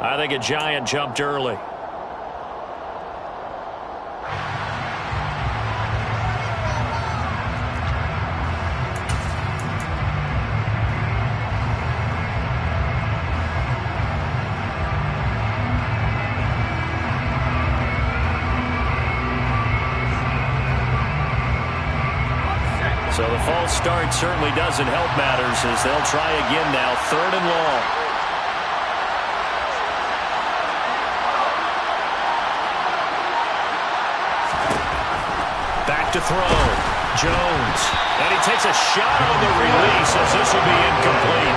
I think a Giant jumped early. So the false start certainly doesn't help matters as they'll try again now, 3rd and long. Back to throw. Jones. And he takes a shot on the release as this will be incomplete.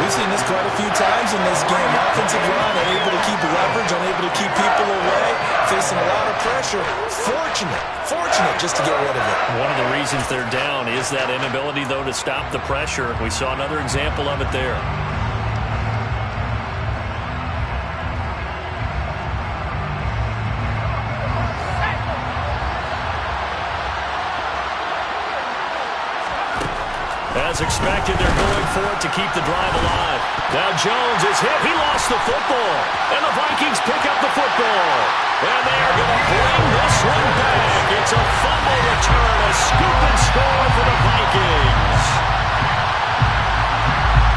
We've seen this quite a few times in this game. Offensive line unable to keep leverage, unable to keep people away, facing a lot of pressure. Fortunate just to get rid of it. One of the reasons they're down is that inability, though, to stop the pressure. We saw another example of it there. As expected, they're going for it to keep the drive alive. Now Jones is hit. He lost the football. And the Vikings pick up the football. And they are going to bring this one back. It's a fumble return, a scoop and score for the Vikings.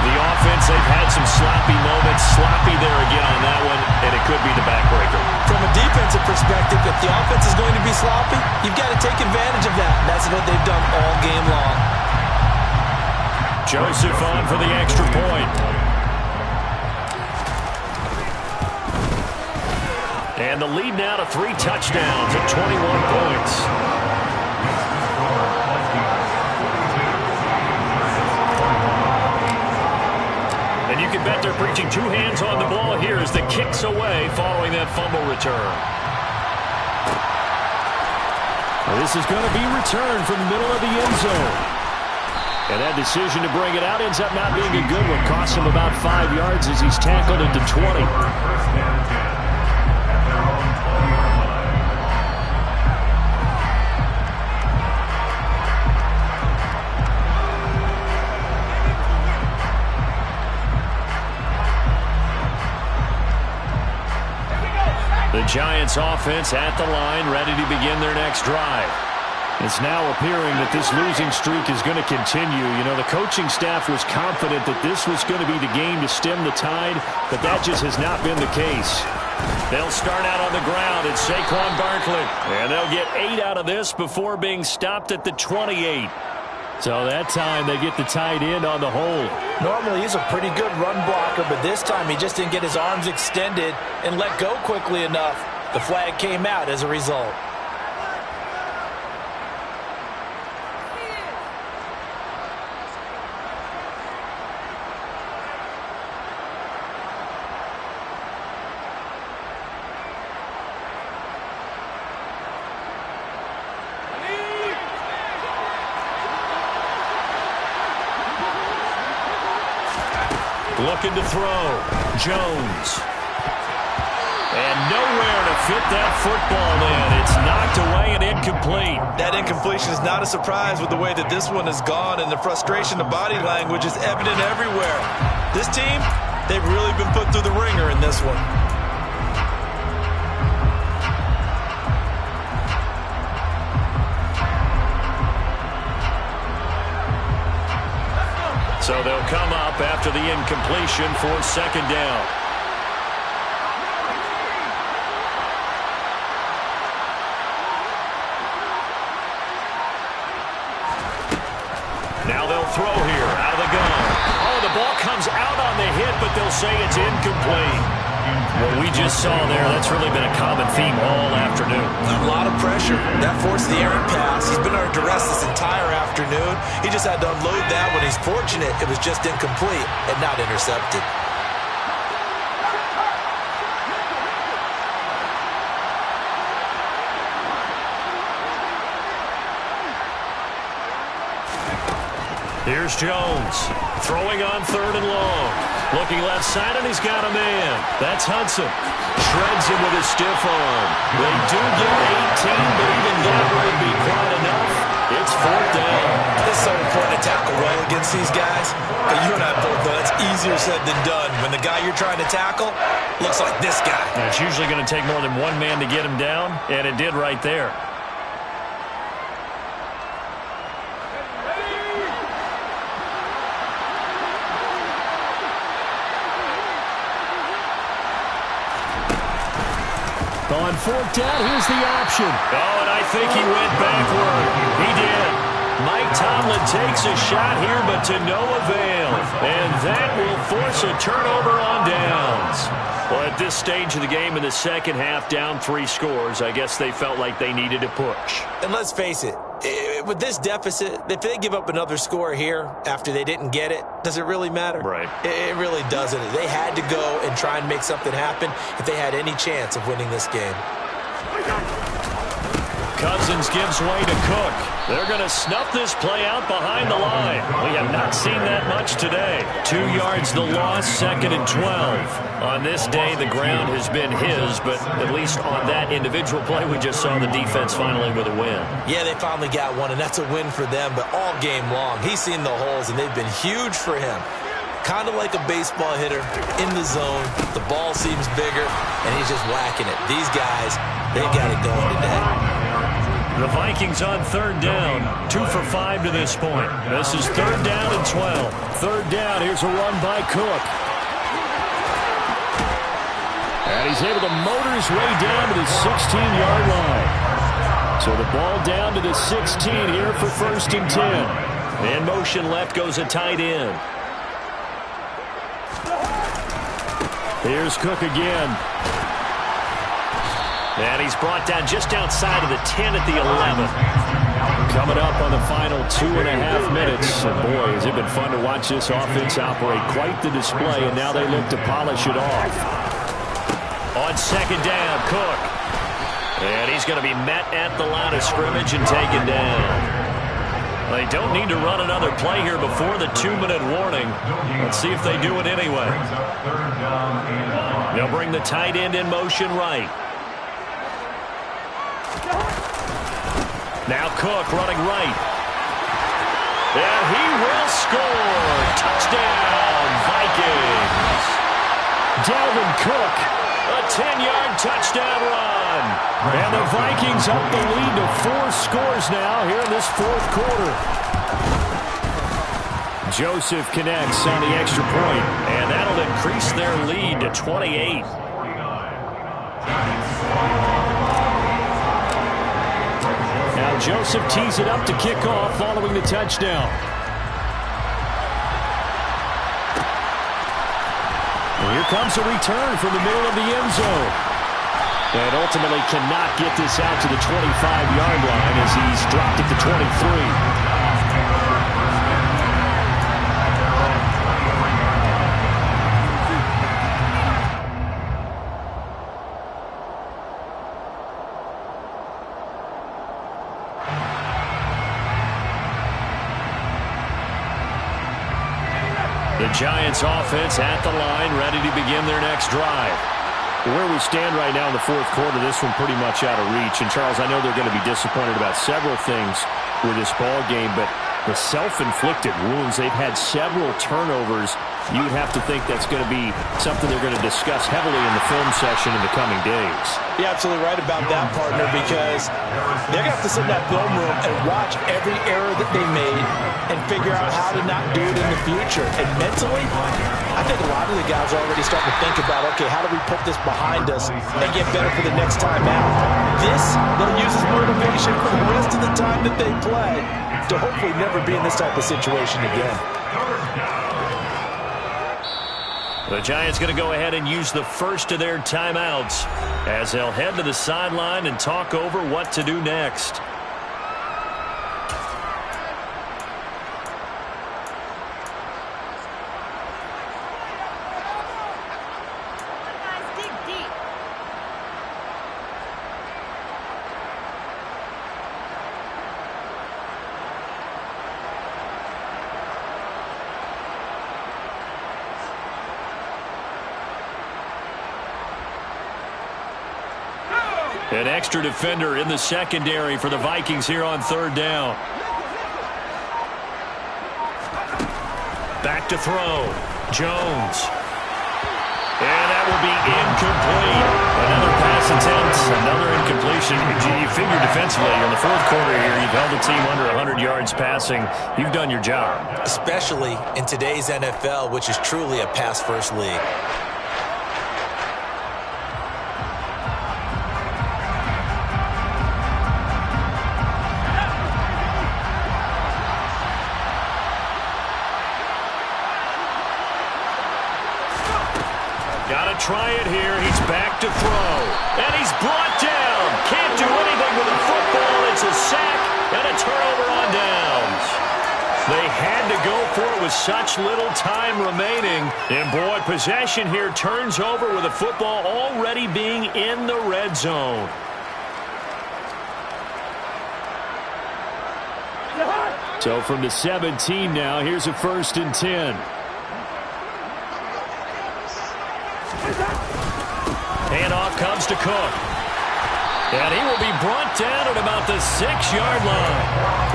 The offense, they've had some sloppy moments. Sloppy there again on that one, and it could be the backbreaker. From a defensive perspective, if the offense is going to be sloppy, you've got to take advantage of that. That's what they've done all game long. Joseph on for the extra point. And the lead now to 3 touchdowns at 21 points. And you can bet they're preaching 2 hands on the ball here as the kick's away following that fumble return. Well, this is going to be returned from the middle of the end zone. And that decision to bring it out ends up not being a good one. Costs him about 5 yards as he's tackled at the 20. The Giants offense at the line, ready to begin their next drive. It's now appearing that this losing streak is going to continue. You know, the coaching staff was confident that this was going to be the game to stem the tide, but that just has not been the case. They'll start out on the ground at Saquon Barkley, and they'll get 8 out of this before being stopped at the 28. So that time they get the tight end on the hold. Normally he's a pretty good run blocker, but this time he just didn't get his arms extended and let go quickly enough. The flag came out as a result. Looking to throw. Jones. And nowhere to fit that football in. It's knocked away and incomplete. That incompletion is not a surprise with the way that this one has gone, and the frustration, the body language is evident everywhere. This team, they've really been put through the ringer in this one. So they'll come up after the incompletion for 2nd down. Now they'll throw here out of the gun. Oh, the ball comes out on the hit, but they'll say it's incomplete. What we just saw there, that's really been a common theme all afternoon. A lot of pressure. That forced the errant pass. He's been under duress this entire afternoon. He just had to unload that one. He's fortunate it was just incomplete and not intercepted. Here's Jones, throwing on 3rd and long. Looking left side, and he's got a man. That's Hudson. Shreds him with his stiff arm. They do get 18, but even that won't be quite enough. It's 4th down. It's so important to tackle well against these guys. But you and I both know it's easier said than done when the guy you're trying to tackle looks like this guy. And it's usually going to take more than one man to get him down, and it did right there. On fourth down, here's the option. Oh, and I think he went backward. He did. Mike Tomlin takes a shot here, but to no avail. And that will force a turnover on downs. Well, at this stage of the game in the second half, down 3 scores, I guess they felt like they needed to push. And let's face it, with this deficit, if they give up another score here after they didn't get it, does it really matter? Right. It really doesn't. They had to go and try and make something happen if they had any chance of winning this game. Cousins gives way to Cook. They're going to snuff this play out behind the line. We have not seen that much today. 2 yards the loss, 2nd and 12. On this day, the ground has been his, but at least on that individual play, we just saw the defense finally with a win. Yeah, they finally got one, and that's a win for them, but all game long, he's seen the holes, and they've been huge for him. Kind of like a baseball hitter in the zone. The ball seems bigger, and he's just whacking it. These guys, they've got it going today. The Vikings on 3rd down, 2 for 5 to this point. This is 3rd down and 12. 3rd down, here's a run by Cook. And he's able to motor his way down to the 16-yard line. So the ball down to the 16 here for 1st and 10. In motion left goes a tight end. Here's Cook again. And he's brought down just outside of the 10 at the 11. Coming up on the final 2.5 minutes. And boy, has it been fun to watch this offense operate. Quite the display, and now they look to polish it off. On 2nd down, Cook. And he's going to be met at the line of scrimmage and taken down. They don't need to run another play here before the 2-minute warning. Let's see if they do it anyway. They'll bring the tight end in motion right. Now Cook running right. And he will score. Touchdown, Vikings. Dalvin Cook, a 10-yard touchdown run. And the Vikings up the lead to 4 scores now here in this 4th quarter. Joseph connects on the extra point, and that'll increase their lead to 28. Now Joseph tees it up to kick off following the touchdown. And here comes a return from the middle of the end zone. And ultimately cannot get this out to the 25-yard line as he's dropped at the 23. The Giants offense at the line, ready to begin their next drive. Where we stand right now in the 4th quarter, this one pretty much out of reach. And, Charles, I know they're going to be disappointed about several things with this ball game, but the self-inflicted wounds, they've had several turnovers. You would have to think that's going to be something they're going to discuss heavily in the film session in the coming days. You're absolutely right about that, partner, because they're going to have to sit in that film room and watch every error that they made and figure out how to not do it in the future. And mentally, I think a lot of the guys are already starting to think about, okay, how do we put this behind us and get better for the next time out? This, they'll use as motivation for the rest of the time that they play to hopefully never be in this type of situation again. The Giants going to go ahead and use the first of their timeouts as they'll head to the sideline and talk over what to do next. An extra defender in the secondary for the Vikings here on 3rd down. Back to throw. Jones. And that will be incomplete. Another pass attempt, another incompletion. You figure defensively in the fourth quarter here, you've held the team under 100 yards passing. You've done your job. Especially in today's NFL, which is truly a pass-first league. Got to try it here. He's back to throw. And he's brought down. Can't do anything with the football. It's a sack and a turnover on downs. They had to go for it with such little time remaining. And, boy, possession here turns over with the football already being in the red zone. So from the 17 now, here's a 1st and 10. Handoff comes to Cook. And he will be brought down at about the 6-yard line.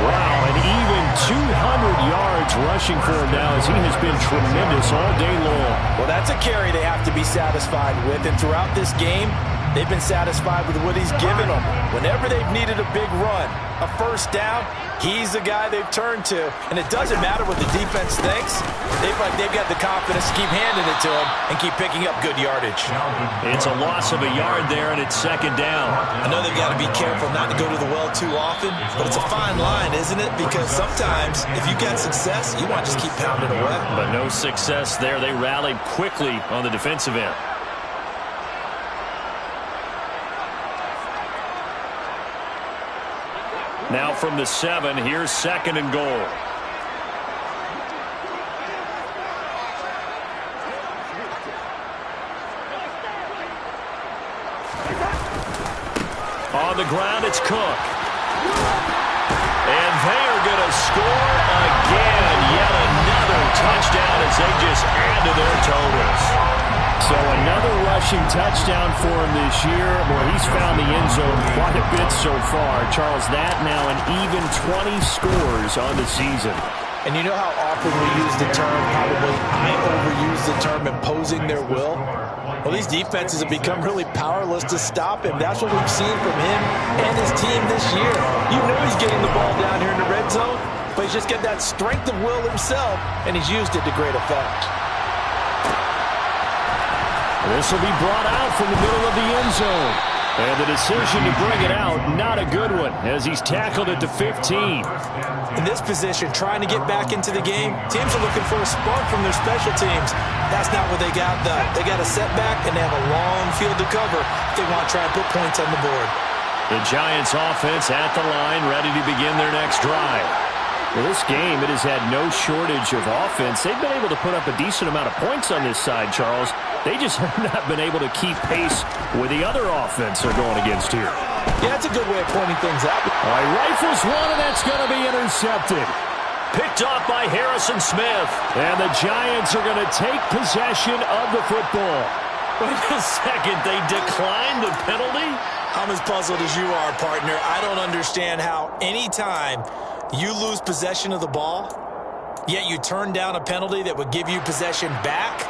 Wow, and even 200 yards rushing for him now as he has been tremendous all day long. Well, that's a carry they have to be satisfied with. And throughout this game, they've been satisfied with what he's given them. Whenever they've needed a big run, a first down, he's the guy they've turned to. And it doesn't matter what the defense thinks. They've got the confidence to keep handing it to him and keep picking up good yardage. It's a loss of a yard there, and it's 2nd down. I know they've got to be careful not to go to the well too often, but it's a fine line, isn't it? Because sometimes if you got success, you want to just keep pounding away. But no success there. They rallied quickly on the defensive end. Now from the 7, here's 2nd and goal. On the ground, it's Cook. And they are going to score again. Yet another touchdown as they just add to their totals. So another rushing touchdown for him this year. Well, he's found the end zone quite a bit so far. Charles, that now an even 20 scores on the season. And you know how often we use the term, probably I overuse the term imposing their will? Well, these defenses have become really powerless to stop him. That's what we've seen from him and his team this year. You know he's getting the ball down here in the red zone, but he's just got that strength of will himself, and he's used it to great effect. This will be brought out from the middle of the end zone. And the decision to bring it out, not a good one, as he's tackled at the 15. In this position, trying to get back into the game, teams are looking for a spark from their special teams. That's not what they got, though. They got a setback, and they have a long field to cover if they want to try and put points on the board. The Giants offense at the line, ready to begin their next drive. Well, this game, it has had no shortage of offense. They've been able to put up a decent amount of points on this side, Charles. They just have not been able to keep pace with the other offense they're going against here. Yeah, that's a good way of pointing things out. All right, rifles one, and that's going to be intercepted. Picked off by Harrison Smith. And the Giants are going to take possession of the football. Wait a second, they declined the penalty? I'm as puzzled as you are, partner. I don't understand how any time you lose possession of the ball, yet you turn down a penalty that would give you possession back.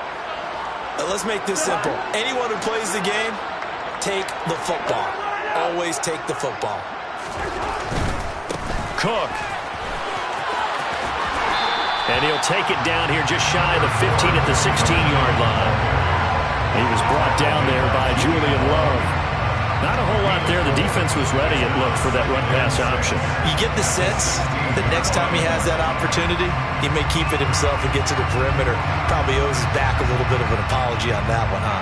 Let's make this simple. Anyone who plays the game, take the football. Always take the football. Cook. And he'll take it down here just shy of the 15 at the 16-yard line. He was brought down there by Julian Love. Not a whole lot there. The defense was ready, it looked, for that run-pass option. You get the sense that next time he has that opportunity, he may keep it himself and get to the perimeter. Probably owes his back a little bit of an apology on that one, huh?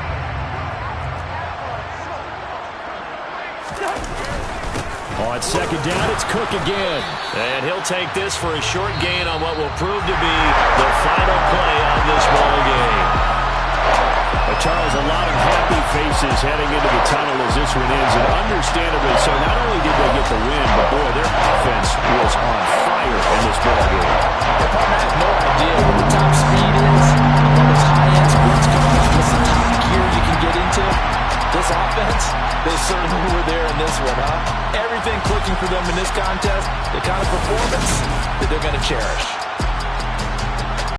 On 2nd down, it's Cook again. And he'll take this for a short gain on what will prove to be the final play of this ball game. Charles, a lot of happy faces heading into the tunnel as this one ends, and understandably so. Not only did they get the win, but boy, their offense was on fire in this ball game. I have no idea what the top speed is, what those high-end sprints come, what's the top gear you can get into. This offense, they certainly were there in this one, huh? Everything clicking for them in this contest, the kind of performance that they're going to cherish.